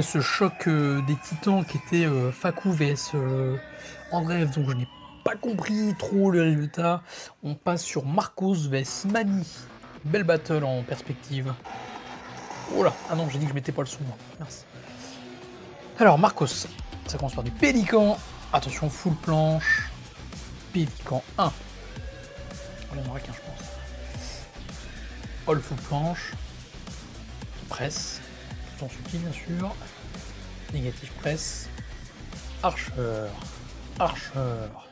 Ce choc, des titans qui était, Fakou vs, Andreev, donc je n'ai pas compris trop le résultat. On passe sur Marcos vs Mani. Belle battle en perspective. Oh là! Ah non, j'ai dit que je mettais pas le son, moi. Mince. Alors Marcos, ça commence par du pélican. Attention, full planche. Pélican 1. Il y en aura qu'un, je pense. All full planche. Presse. Tout en subtil, bien sûr. Négatif presse. Archeur. Archeur.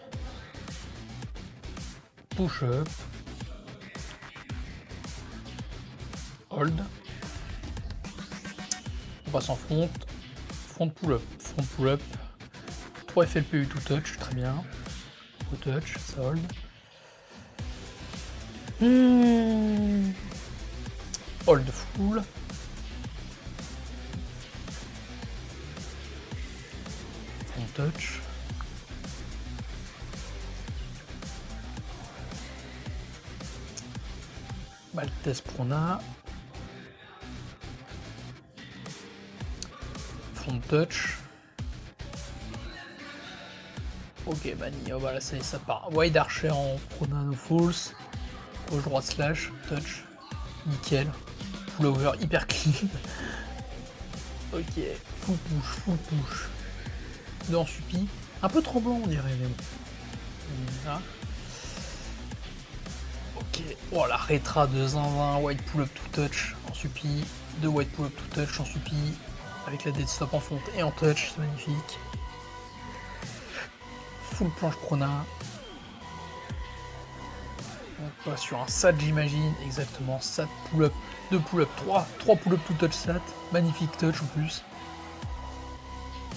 Push-up. Hold. On passe en front. Front pull-up. Front pull-up. 3 FLPU to touch, très bien. To touch, ça hold. Hold full. Front touch. Maltese Prona. Front touch. Ok, Mani, oh, voilà, ça y est, ça part. Wide Archer en Prona no falls. Gauche droite slash, touch. Nickel. Full over, hyper clean. Ok, full push, full push. Dans Supi. Un peu tremblant, on dirait, mais bon. Là. Ok, oh la rétra de Zinzin, white pull-up to touch en Supi. 2 white pull-up to touch en Supi. Avec la dead stop en fonte et en touch, c'est magnifique. Full planche prona. On passe sur un sat, j'imagine, exactement. Sat pull-up, 2 pull-up, 3 pull-up to touch sat. Magnifique touch en plus.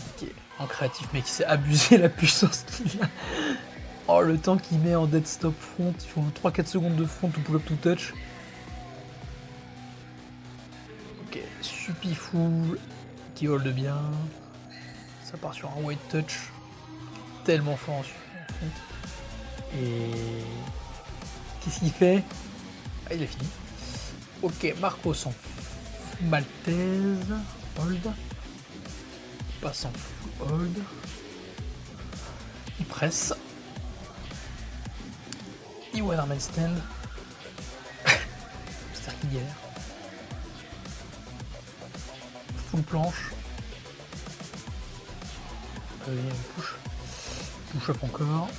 Ok, en créatif, mec, il s'est abusé la puissance qu'il a. Oh, le temps qu'il met en dead stop front, il faut 3-4 secondes de front to pull-up to touch. Ok, Supi full, qui hold bien. Ça part sur un white touch. Tellement fort en front. Et qu'est-ce qu'il fait? Ah, il a fini. Ok, Marcos en Maltese. Hold. Il passe en full hold. Il presse. Il Waterman stand. C'est-à-dire qu'il galère. Full planche. Push. Push up encore.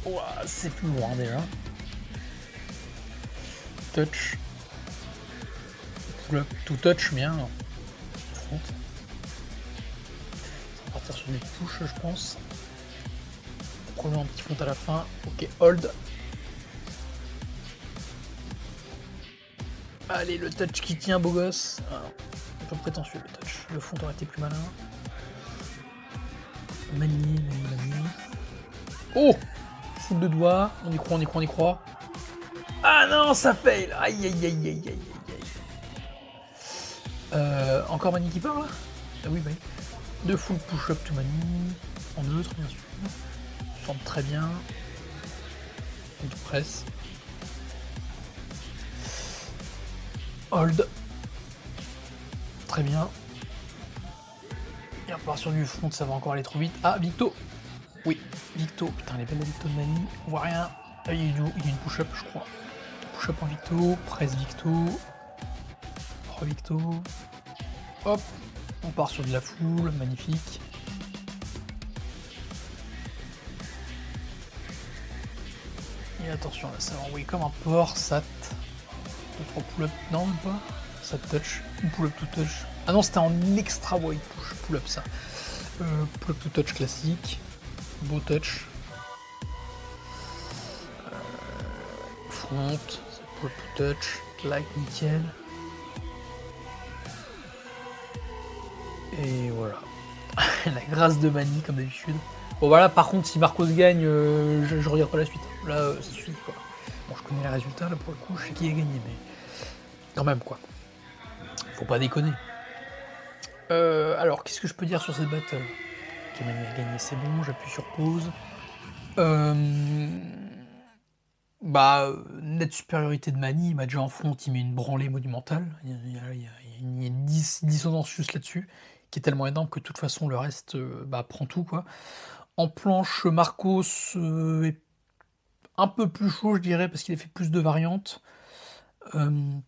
Oh, c'est plus loin déjà. Touch. Pull up to touch, bien. Front. Ça va partir sur des push, je pense. Probablement un petit front à la fin. Ok, hold. Allez, le touch qui tient, beau gosse. Ah, un peu prétentieux le touch. Le front aurait été plus malin. Manier. Oh! Foule de doigts. On y croit. Ah non, ça fail! Aïe. Encore Mani qui part là? Ah oui, bah oui. 2 full push-up to Mani. En neutre, bien sûr. Forme très bien. Une presse. Hold. Très bien. Et on part sur du front, ça va encore aller trop vite. Ah, Victo! Oui, Victo. Putain, les belles Victo de Mani. On voit rien. Ah, il y a une push-up, je crois. Push-up en Victo. Presse Victo. Victo. Hop. On part sur de la foule. Magnifique. Et attention, là, ça va envoyer comme un porc. Sat. 2-3 pull-up. Non, même pas. Sat touch. Ou pull-up to touch. Ah non, c'était en extra wide push. Pull-up, ça. Pull-up to touch classique. Beau touch. Front. Pull-up to touch. Like, nickel. Et voilà. La grâce de Mani, comme d'habitude. Bon, voilà, par contre, si Marcos gagne, je regarde pas la suite. Là, ça suffit, quoi. Bon, je connais les résultats, là, pour le coup, je sais qui a gagné, mais quand même, quoi. Faut pas déconner. Alors, qu'est-ce que je peux dire sur cette battle? Ok, Mani a gagné, c'est bon, j'appuie sur pause. Bah, nette supériorité de Mani, il m'a déjà en front, il met une branlée monumentale. Il y a il y a une dissonance juste là-dessus, qui est tellement énorme que de toute façon le reste, prend tout, quoi. En planche, Marcos, est un peu plus chaud, je dirais, parce qu'il a fait plus de variantes. Hem,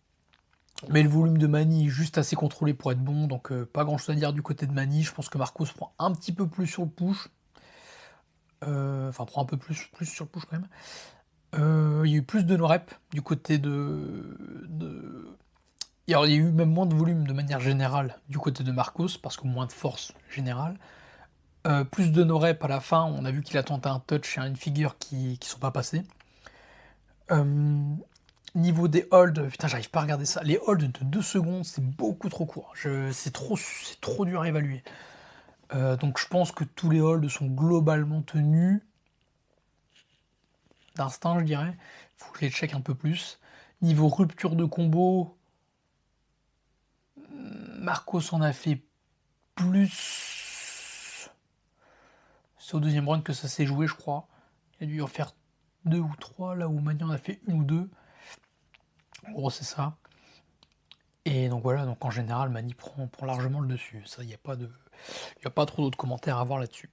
mais le volume de Mani est juste assez contrôlé pour être bon, donc pas grand chose à dire du côté de Mani. Je pense que Marcos prend un petit peu plus sur le push, enfin prend un peu plus sur le push quand même. Il y a eu plus de no-rep du côté de et alors il y a eu même moins de volume de manière générale du côté de Marcos, parce que moins de force générale. Plus de no-rep à la fin, on a vu qu'il a tenté un touch et une figure qui sont pas passés. Hem, Niveau des holds, putain j'arrive pas à regarder ça. Les holds de 2 secondes, c'est beaucoup trop court. C'est trop dur à évaluer. Donc je pense que tous les holds sont globalement tenus. D'instinct, je dirais. Faut que je les check un peu plus. Niveau rupture de combo, Marcos en a fait plus. C'est au deuxième round que ça s'est joué, je crois. Il a dû en faire 2 ou 3, là où Magnan en a fait 1 ou 2. En gros, c'est ça. Et donc voilà, donc en général, Mani prend largement le dessus. Ça, il y a pas trop d'autres commentaires à avoir là-dessus.